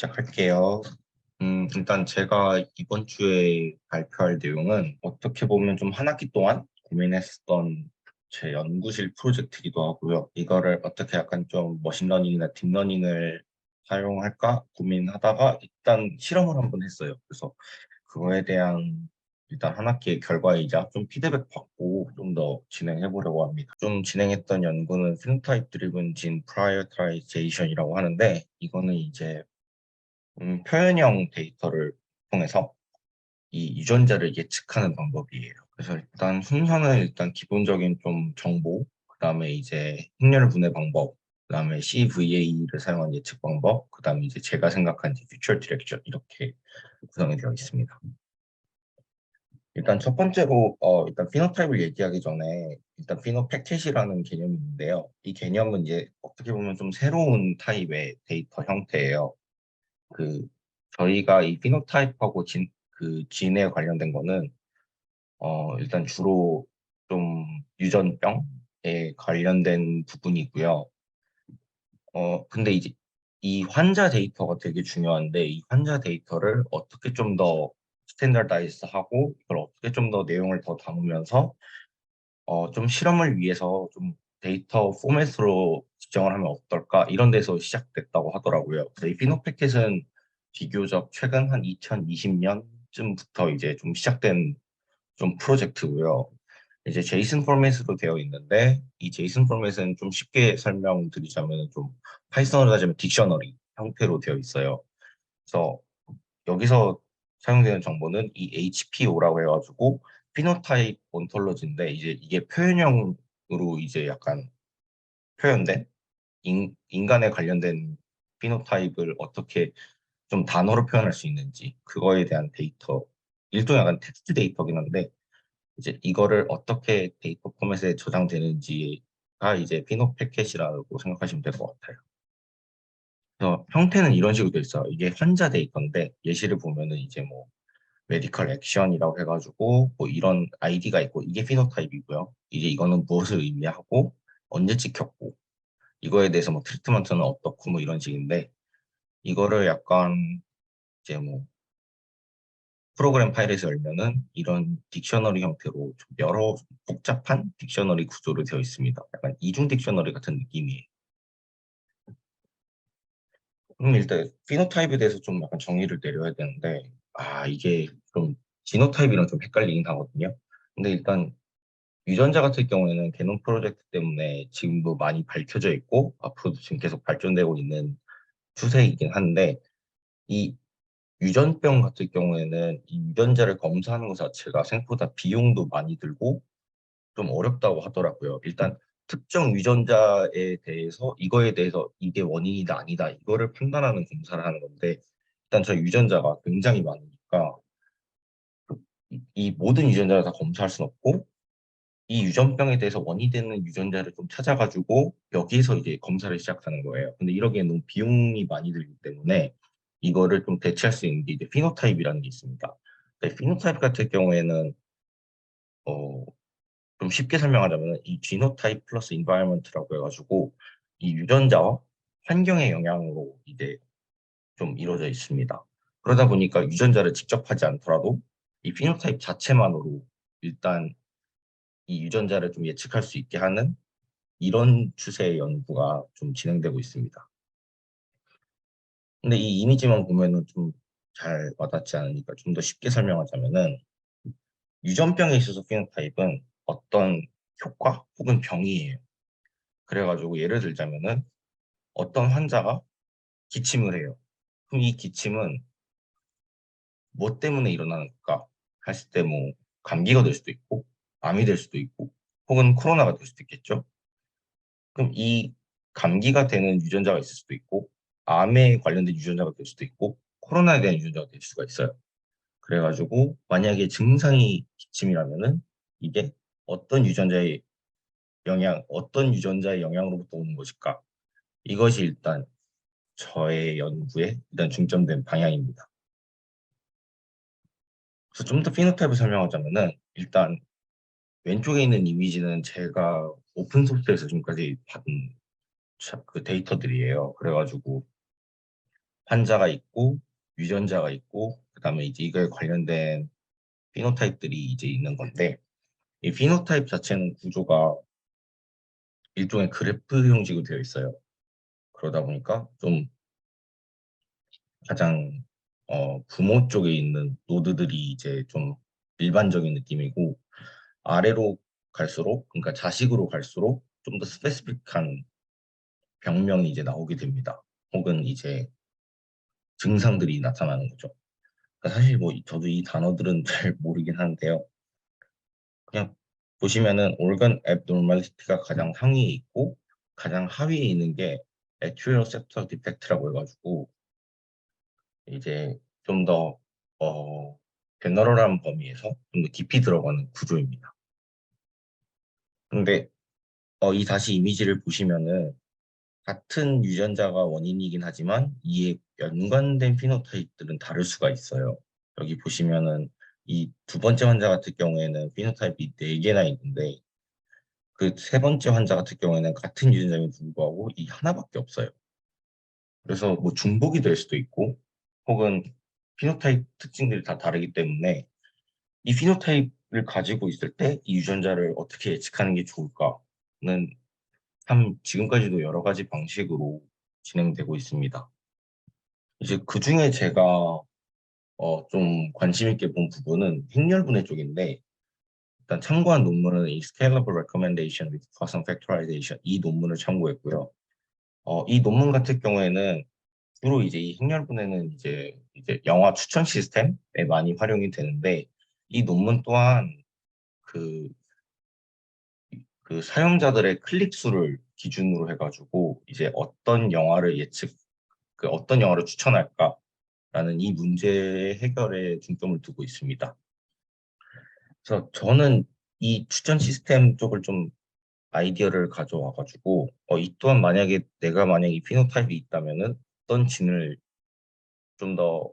시작할게요. 일단 제가 이번 주에 발표할 내용은 어떻게 보면 좀 한 학기 동안 고민했었던 제 연구실 프로젝트이기도 하고요. 이거를 어떻게 약간 좀 머신러닝이나 딥러닝을 사용할까 고민하다가 일단 실험을 한번 했어요. 그래서 그거에 대한 일단 한 학기의 결과이자 좀 피드백 받고 좀 더 진행해 보려고 합니다. 좀 진행했던 연구는 phenotype driven gene prioritization이라고 하는데 이거는 이제 표현형 데이터를 통해서 이 유전자를 예측하는 방법이에요. 그래서 일단 순서는 일단 기본적인 좀 정보, 그다음에 이제 확률 분해 방법, 그다음에 CVA를 사용한 예측 방법, 그다음에 이제 제가 생각한 이제 퓨처 디렉션 이렇게 구성이 되어 있습니다. 일단 첫 번째로 일단 피노타입을 얘기하기 전에 일단 피노패켓이라는 개념이 있는데요. 이 개념은 이제 어떻게 보면 좀 새로운 타입의 데이터 형태예요. 그 저희가 이 피노타입하고 그 진에 관련된 거는 일단 주로 좀 유전병에 관련된 부분이고요. 근데 이제 이 환자 데이터가 되게 중요한데 이 환자 데이터를 어떻게 좀 더 스탠다다이즈하고 이걸 어떻게 좀 더 내용을 더 담으면서 좀 실험을 위해서 좀 데이터 포맷으로 지정을 하면 어떨까 이런 데서 시작됐다고 하더라고요. 그래서 이 피노패켓은 비교적 최근 한 2020년쯤부터 이제 좀 시작된 좀 프로젝트고요. 이제 제이슨 포맷으로 되어 있는데 이 제이슨 포맷은 좀 쉽게 설명드리자면 좀 파이썬으로 따지면 딕셔너리 형태로 되어 있어요. 그래서 여기서 사용되는 정보는 이 HPO라고 해가지고 피노타입 온톨로지인데 이제 이게 표현형으로 이제 약간 표현된 인간에 관련된 피노타입을 어떻게 좀 단어로 표현할 수 있는지 그거에 대한 데이터 일종의 약간 텍스트 데이터긴 한데 이제 이거를 어떻게 데이터 포맷에 저장되는지가 이제 피노 패켓이라고 생각하시면 될 것 같아요. 그래서 형태는 이런 식으로 돼 있어요. 이게 환자 데이터인데 예시를 보면은 이제 뭐 메디컬 액션이라고 해가지고 뭐 이런 아이디가 있고 이게 피노타입이고요. 이제 이거는 무엇을 의미하고 언제 찍혔고 이거에 대해서 뭐 트리트먼트는 어떻고 뭐 이런 식인데 이거를 약간 이제 뭐 프로그램 파일에서 열면은 이런 딕셔너리 형태로 좀 여러 복잡한 딕셔너리 구조로 되어 있습니다. 약간 이중 딕셔너리 같은 느낌이에요. 그럼 일단 피노타입에 대해서 좀 약간 정의를 내려야 되는데 이게 좀 지노타입이랑 좀 헷갈리긴 하거든요. 근데 일단 유전자 같은 경우에는 게놈 프로젝트 때문에 지금도 많이 밝혀져 있고 앞으로도 지금 계속 발전되고 있는 추세이긴 한데 이 유전병 같은 경우에는 이 유전자를 검사하는 것 자체가 생각보다 비용도 많이 들고 좀 어렵다고 하더라고요. 일단 특정 유전자에 대해서 이거에 대해서 이게 원인이다 아니다 이거를 판단하는 검사를 하는 건데 일단 저희 유전자가 굉장히 많으니까 이 모든 유전자를 다 검사할 수는 없고 이 유전병에 대해서 원인이 되는 유전자를 좀 찾아가지고 여기에서 이제 검사를 시작하는 거예요. 근데 이러기엔 너무 비용이 많이 들기 때문에 이거를 좀 대체할 수 있는 게 이제 피노타입이라는 게 있습니다. 근데 피노타입 같은 경우에는 어, 좀 쉽게 설명하자면 이 지노타입 플러스 인바이러먼트라고 해가지고 이 유전자와 환경의 영향으로 이제 좀 이루어져 있습니다. 그러다 보니까 유전자를 직접 하지 않더라도 이 피노타입 자체만으로 일단 이 유전자를 좀 예측할 수 있게 하는 이런 추세의 연구가 좀 진행되고 있습니다. 근데 이 이미지만 보면은 좀 잘 와닿지 않으니까 좀 더 쉽게 설명하자면은 유전병에 있어서 피노타입은 어떤 효과 혹은 병이에요. 그래가지고 예를 들자면은 어떤 환자가 기침을 해요. 그럼 이 기침은 뭐 때문에 일어나는가 했을 때 뭐 감기가 될 수도 있고 암이 될 수도 있고 혹은 코로나가 될 수도 있겠죠. 그럼 이 감기가 되는 유전자가 있을 수도 있고 암에 관련된 유전자가 될 수도 있고 코로나에 대한 유전자가 될 수가 있어요. 그래가지고 만약에 증상이 기침이라면은 이게 어떤 유전자의 영향으로부터 오는 것일까? 이것이 일단 저의 연구에 일단 중점된 방향입니다. 그래서 좀 더 피노타입을 설명하자면은 일단 왼쪽에 있는 이미지는 제가 오픈 소스에서 지금까지 받은 그 데이터들이에요. 그래가지고 환자가 있고 유전자가 있고 그다음에 이제 이거에 관련된 피노타입들이 이제 있는 건데 이 피노타입 자체는 구조가 일종의 그래프 형식으로 되어 있어요. 그러다 보니까 좀 가장 부모 쪽에 있는 노드들이 이제 좀 일반적인 느낌이고 아래로 갈수록 그러니까 자식으로 갈수록 좀 더 스페시픽한 병명이 이제 나오게 됩니다. 혹은 이제 증상들이 나타나는 거죠. 그러니까 사실 뭐 저도 이 단어들은 잘 모르긴 하는데요. 그냥 보시면은 organ abnormality가 가장 상위에 있고 가장 하위에 있는 게 atrial septal defect라고 해가지고 이제 좀 더 제너럴한 범위에서 좀 더 깊이 들어가는 구조입니다. 근데 이 다시 이미지를 보시면은 같은 유전자가 원인이긴 하지만 이에 연관된 피노타입들은 다를 수가 있어요. 여기 보시면은 이 두 번째 환자 같은 경우에는 피노타입이 네개나 있는데 그 세 번째 환자 같은 경우에는 같은 유전자임에도 불구하고 이 하나밖에 없어요. 그래서 뭐 중복이 될 수도 있고 혹은 피노타입 특징들이 다 다르기 때문에 이 피노타입을 가지고 있을 때 이 유전자를 어떻게 예측하는 게 좋을까는 참 지금까지도 여러 가지 방식으로 진행되고 있습니다. 이제 그 중에 제가 좀 관심 있게 본 부분은 행렬분해 쪽인데 일단 참고한 논문은 이 Scalable Recommendation with Poisson Factorization 이 논문을 참고했고요. 이 논문 같은 경우에는 주로 이제 이 행렬분해는 이제 영화 추천 시스템에 많이 활용이 되는데 이 논문 또한 그, 그 사용자들의 클릭 수를 기준으로 해가지고 이제 어떤 영화를 추천할까라는 이 문제 해결에 중점을 두고 있습니다. 그래서 저는 이 추천 시스템 쪽을 좀 아이디어를 가져와가지고 이 또한 내가 만약에 이 피노타입이 있다면은 어떤 진을 좀 더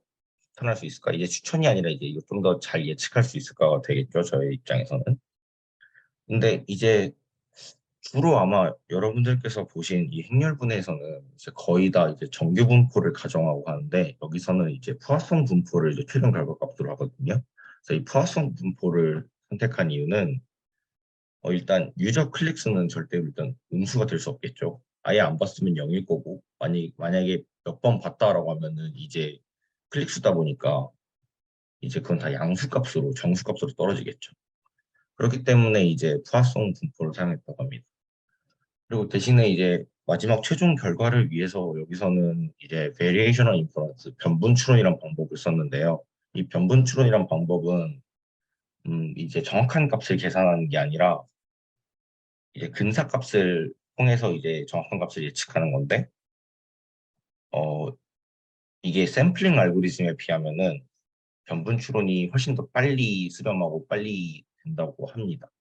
추천할 수 있을까? 이제 추천이 아니라 이제 이거 좀 더 잘 예측할 수 있을까가 되겠죠, 저의 입장에서는. 근데 이제 주로 아마 여러분들께서 보신 이 행렬분해에서는 이제 거의 다 이제 정규 분포를 가정하고 하는데 여기서는 이제 포화성 분포를 이제 최종 결과값으로 하거든요. 그래서 이 포화성 분포를 선택한 이유는 일단 유저 클릭 수는 절대 일단 음수가 될 수 없겠죠. 아예 안 봤으면 0일 거고 만약에 몇 번 봤다라고 하면은 이제 클릭 수다 보니까 이제 그건 다 양수값으로 정수값으로 떨어지겠죠. 그렇기 때문에 이제 포화성 분포를 사용했다고 합니다. 그리고 대신에 이제 마지막 최종 결과를 위해서 여기서는 이제 variational inference, 변분 추론이란 방법을 썼는데요. 이 변분 추론이란 방법은 이제 정확한 값을 계산하는 게 아니라 이제 근사 값을 통해서 이제 정확한 값을 예측하는 건데 어, 이게 샘플링 알고리즘에 비하면은 변분 추론이 훨씬 더 빨리 수렴하고 빨리 된다고 합니다.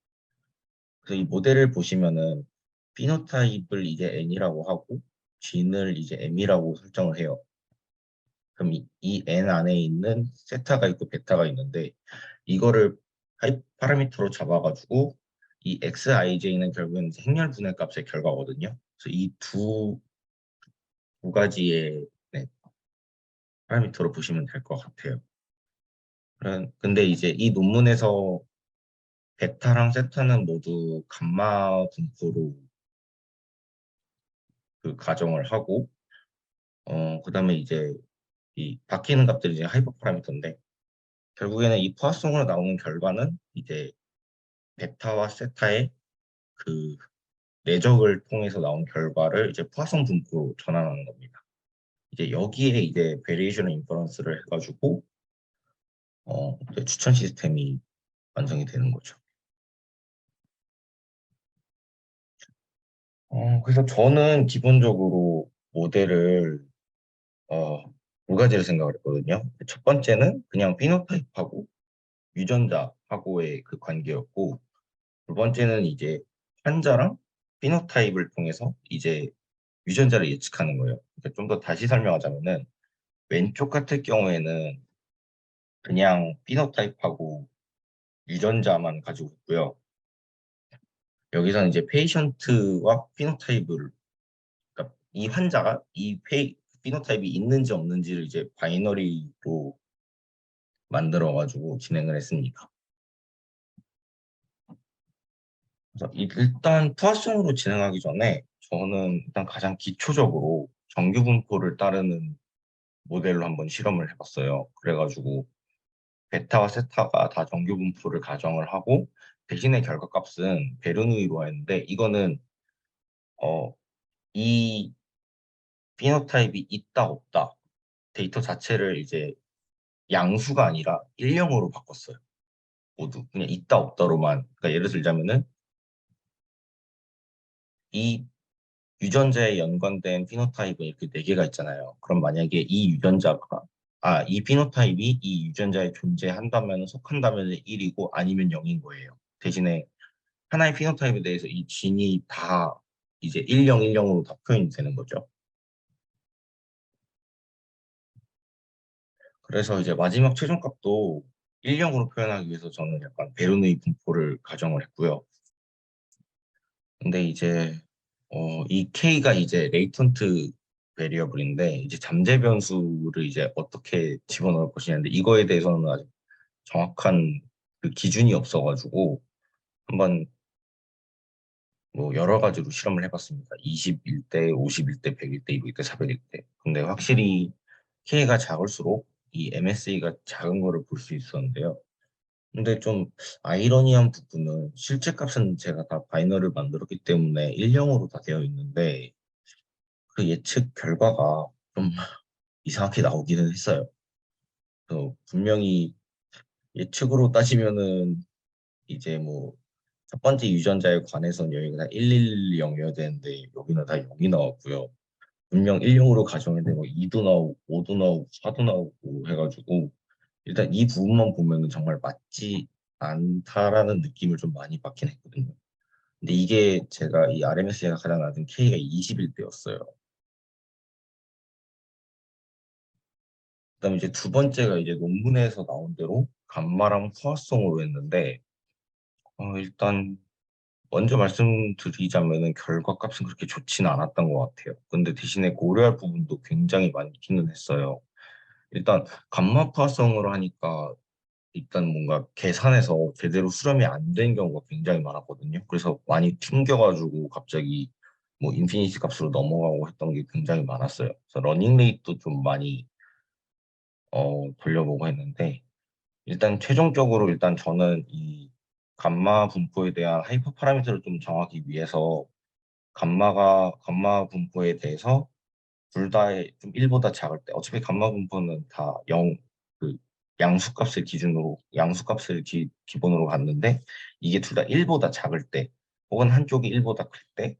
그래서 이 모델을 보시면은 피노타입을 이제 n이라고 하고 진을 이제 m이라고 설정을 해요. 그럼 이 n 안에 있는 세타가 있고 베타가 있는데 이거를 파라미터로 잡아가지고 이 xij는 결국엔 행렬 분해 값의 결과거든요. 그래서 이 두 가지의 네, 파라미터로 보시면 될 것 같아요. 근데 이제 이 논문에서 베타랑 세타는 모두 감마 분포로 그 가정을 하고 그다음에 이제 이 바뀌는 값들이 이제 하이퍼 파라미터인데 결국에는 이 포화성으로 나오는 결과는 이제 베타와 세타의 그 내적을 통해서 나온 결과를 이제 포화성 분포로 전환하는 겁니다. 이제 여기에 이제 베리에이션 인퍼런스를 해가지고 이제 추천 시스템이 완성이 되는 거죠. 그래서 저는 기본적으로 모델을 어, 두 가지를 생각을 했거든요. 첫 번째는 그냥 피노타입하고 유전자하고의 그 관계였고, 두 번째는 이제 환자랑 피노타입을 통해서 이제 유전자를 예측하는 거예요. 그러니까 좀 더 다시 설명하자면은 왼쪽 같은 경우에는 그냥 피노타입하고 유전자만 가지고 있고요. 여기서는 이제 페이션트와 피노타입을 그러니까 이 환자가 이 피노타입이 있는지 없는지를 이제 바이너리로 만들어가지고 진행을 했습니다. 그래서 일단 투하성으로 진행하기 전에 저는 일단 가장 기초적으로 정규 분포를 따르는 모델로 한번 실험을 해봤어요. 그래가지고 베타와 세타가 다 정규 분포를 가정을 하고 대신에 결과값은 베르누이로 했는데 이거는 어, 이 피노타입이 있다 없다 데이터 자체를 이제 양수가 아니라 일령으로 바꿨어요. 모두 그냥 있다 없다로만. 그러니까 예를 들자면은 이 유전자에 연관된 피노타입은 이렇게 네 개가 있잖아요. 그럼 만약에 이 피노타입이 이 유전자에 존재한다면 속한다면 1이고 아니면 0인 거예요. 대신에 하나의 피노타입에 대해서 이 진이 다 이제 10, 10으로 다 표현이 되는 거죠. 그래서 이제 마지막 최종값도 10으로 표현하기 위해서 저는 약간 베르누이 분포를 가정을 했고요. 근데 이제 이 K가 이제 레이턴트 베리어블인데 이제 잠재 변수를 이제 어떻게 집어넣을 것이냐인데 이거에 대해서는 아직 정확한 그 기준이 없어가지고 한번 뭐 여러 가지로 실험을 해봤습니다. 21대, 51대, 100일 대, 200일 대, 400일 대. 근데 확실히 K가 작을수록 이 MSA가 작은 거를 볼 수 있었는데요. 근데 좀 아이러니한 부분은 실제 값은 제가 다 바이너를 만들었기 때문에 일령으로 다 되어 있는데 그 예측 결과가 좀 이상하게 나오기는 했어요. 그래서 분명히 예측으로 따지면은 이제 뭐 첫 번째 유전자에 관해서는 여기가 다 110이어야 되는데 여기는 다 0이 나왔고요. 분명 1령으로 가정했는데 뭐 2도 나오고 5도 나오고 4도 나오고 해가지고 일단 이 부분만 보면은 정말 맞지 않다라는 느낌을 좀 많이 받긴 했거든요. 근데 이게 제가 이 RMS가 가장 낮은 K가 20일 때였어요. 그다음에 이제 두 번째가 이제 논문에서 나온 대로 감마랑 포화성으로 했는데 일단 먼저 말씀드리자면은 결과값은 그렇게 좋지는 않았던 것 같아요. 근데 대신에 고려할 부분도 굉장히 많기는 했어요. 일단 감마 포화성으로 하니까 일단 뭔가 계산해서 제대로 수렴이 안 된 경우가 굉장히 많았거든요. 그래서 많이 튕겨가지고 갑자기 뭐 인피니티 값으로 넘어가고 했던 게 굉장히 많았어요. 그래서 러닝 레이트도 좀 많이 돌려보고 했는데 일단 최종적으로 일단 저는 이 감마 분포에 대한 하이퍼 파라미터를 좀 정하기 위해서 감마 분포에 대해서 둘 다의 좀 1보다 작을 때 어차피 감마 분포는 다 0, 그 양수값을 기준으로 양수값을 기본으로 갔는데 이게 둘 다 1보다 작을 때 혹은 한쪽이 1보다 클 때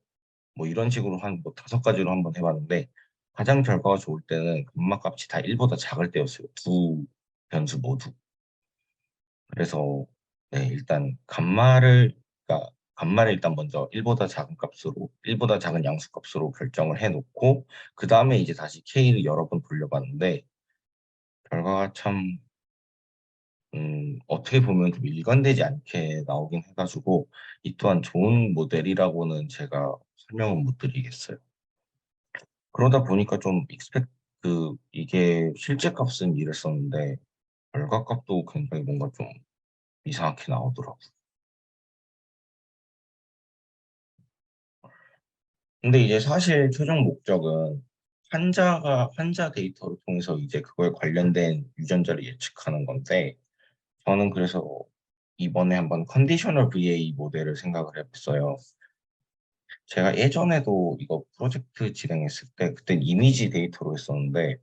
뭐 이런 식으로 한 뭐 다섯 가지로 한번 해봤는데 가장 결과가 좋을 때는 감마 값이 다 1보다 작을 때였어요. 두 변수 모두. 그래서 네, 일단 감마를 일단 먼저 1보다 작은 값으로 1보다 작은 양수값으로 결정을 해놓고 그 다음에 이제 다시 K를 여러 번 돌려봤는데 결과가 참 어떻게 보면 좀 일관되지 않게 나오긴 해가지고 이 또한 좋은 모델이라고는 제가 설명은 못 드리겠어요. 그러다 보니까 좀 이게 실제 값은 이랬었는데 결과값도 굉장히 뭔가 좀 이상하게 나오더라고요. 근데 이제 사실 최종 목적은 환자 데이터를 통해서 이제 그거에 관련된 유전자를 예측하는 건데, 저는 그래서 이번에 한번 컨디셔널 VA 모델을 생각을 해봤어요. 제가 예전에도 이거 프로젝트 진행했을 때, 그땐 이미지 데이터로 했었는데,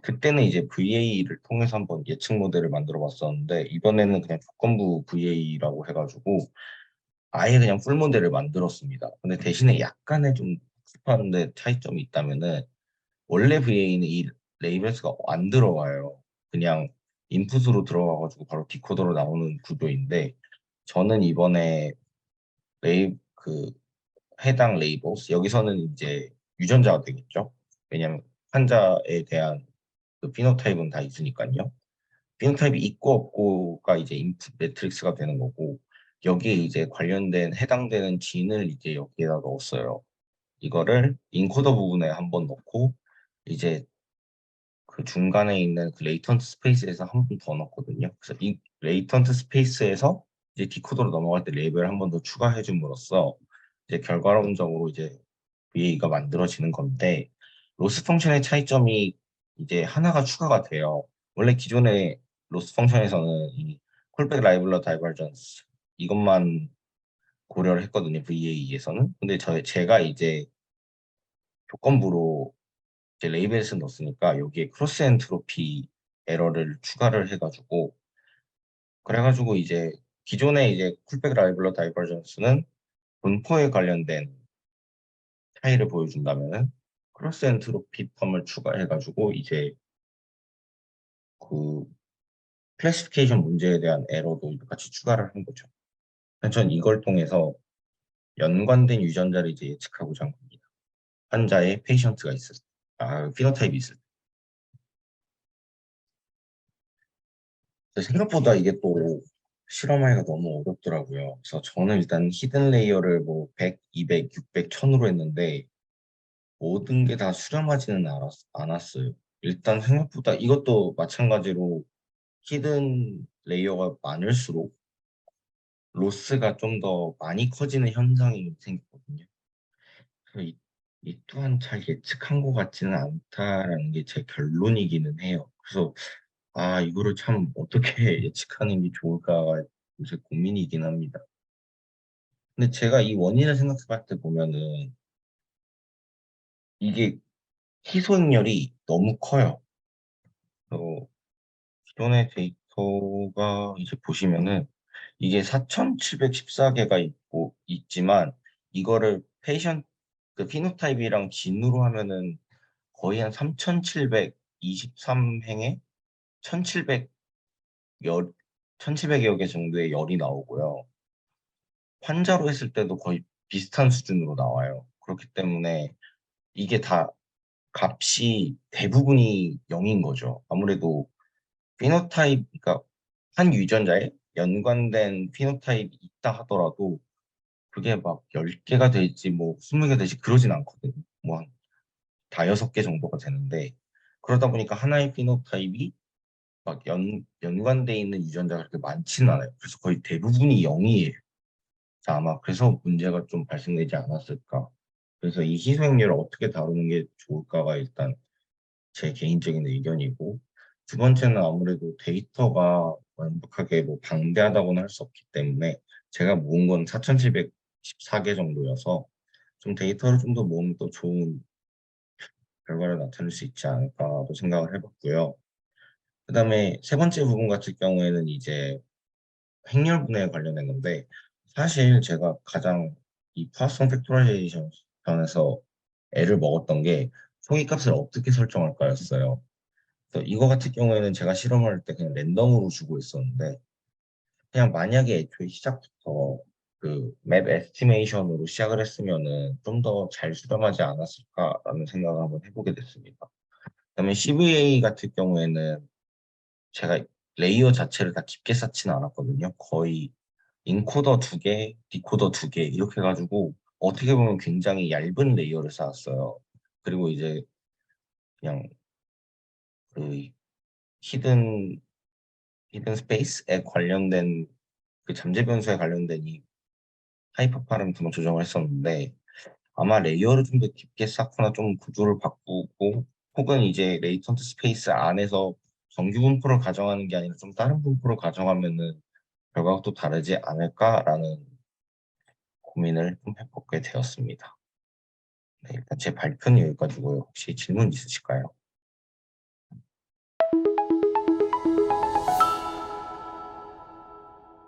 그때는 이제 VA를 통해서 한번 예측 모델을 만들어 봤었는데, 이번에는 그냥 조건부 VA라고 해가지고, 아예 그냥 풀 모델을 만들었습니다. 근데 대신에 약간의 좀 급한데 차이점이 있다면은 원래 VA는 이 레이벨스가 안 들어가요. 그냥 인풋으로 들어가가지고 바로 디코더로 나오는 구조인데 저는 이번에 그 해당 레이블스 여기서는 이제 유전자가 되겠죠. 왜냐면 환자에 대한 그 피노타입은 다 있으니까요. 피노타입이 있고 없고가 이제 인풋 매트릭스가 되는 거고 여기에 이제 관련된 해당되는 진을 이제 여기에다 넣었어요. 이거를 인코더 부분에 한번 넣고 이제 그 중간에 있는 그 레이턴트 스페이스에서 한 번 더 넣었거든요. 그래서 이 레이턴트 스페이스에서 이제 디코더로 넘어갈 때 레이벨 한 번 더 추가해 줌으로써 이제 결과론적으로 이제 VA가 만들어지는 건데, 로스 펑션의 차이점이 이제 하나가 추가가 돼요. 원래 기존의 로스 펑션에서는 이 콜백 라이블러 다이버전스 이것만 고려를 했거든요, VA에서는. 근데 제가 이제 조건부로 이제 레이벨스 넣었으니까 여기에 크로스 엔트로피 에러를 추가를 해가지고, 그래가지고 이제 기존의 이제 쿨백 라이블러 다이버전스는 분포에 관련된 차이를 보여준다면은 크로스 엔트로피 텀을 추가해가지고 이제 그 클래시피케이션 문제에 대한 에러도 같이 추가를 한 거죠. 전 이걸 통해서 연관된 유전자를 이제 예측하고자 한 겁니다. 환자의 페이션트가 있을 때, 피노타입이 있을 때. 생각보다 이게 또 실험하기가 너무 어렵더라고요. 그래서 저는 일단 히든 레이어를 뭐 100, 200, 600, 1000으로 했는데 모든 게 다 수렴하지는 않았어요. 일단 생각보다 이것도 마찬가지로 히든 레이어가 많을수록 로스가 좀 더 많이 커지는 현상이 생겼거든요. 그래서 이 또한 잘 예측한 것 같지는 않다라는 게 제 결론이기는 해요. 그래서 이거를 참 어떻게 예측하는 게 좋을까 요새 고민이긴 합니다. 근데 제가 이 원인을 생각해 때 보면은 이게 희소행렬이 너무 커요. 기존의 데이터가 이제 보시면은 이게 4,714개가 있지만 이거를 그 피노타입이랑 진으로 하면은 거의 한 3,723행에 1,700 열, 1,700여 개 정도의 열이 나오고요. 환자로 했을 때도 거의 비슷한 수준으로 나와요. 그렇기 때문에 이게 다 값이 대부분이 0인 거죠. 아무래도 피노타입, 그러니까 한 유전자에 연관된 피노타입이 있다 하더라도 그게 막 10개가 될지 뭐 20개 될지 그러진 않거든요. 뭐 한 다여섯 개 정도가 되는데, 그러다 보니까 하나의 피노타입이 막 연관돼 있는 유전자가 그렇게 많지는 않아요. 그래서 거의 대부분이 0이에요. 아마 그래서 문제가 좀 발생되지 않았을까. 그래서 이 희소행렬을 어떻게 다루는 게 좋을까가 일단 제 개인적인 의견이고, 두 번째는 아무래도 데이터가 완벽하게 뭐 방대하다고는 할 수 없기 때문에 제가 모은 건 4,714개 정도여서 좀 데이터를 좀 더 모으면 또 좋은 결과를 나타낼 수 있지 않을까도 생각을 해봤고요. 그다음에 세 번째 부분 같은 경우에는 이제 행렬분해에 관련된 건데, 사실 제가 가장 이 포화성 팩토라이제이션 편에서 애를 먹었던 게 초기값을 어떻게 설정할까였어요. 그래서 이거 같은 경우에는 제가 실험할 때 그냥 랜덤으로 주고 있었는데, 그냥 만약에 애초에 시작부터 그 맵 에스티메이션으로 시작을 했으면은 좀 더 잘 수렴하지 않았을까라는 생각을 한번 해보게 됐습니다. 그다음에 CVA 같은 경우에는 제가 레이어 자체를 다 깊게 쌓지는 않았거든요. 거의 인코더 두 개, 디코더 두 개 이렇게 해가지고 어떻게 보면 굉장히 얇은 레이어를 쌓았어요. 그리고 이제 그냥 그 히든 히든 스페이스에 관련된 그 잠재 변수에 관련된 이 하이퍼 파라미터만 조정을 했었는데, 아마 레이어를 좀 더 깊게 쌓거나 좀 구조를 바꾸고 혹은 이제 레이턴트 스페이스 안에서 정규 분포를 가정하는 게 아니라 좀 다른 분포를 가정하면은 결과가 또 다르지 않을까라는 고민을 좀 해보게 되었습니다. 네, 일단 제 발표는 여기까지고요. 혹시 질문 있으실까요?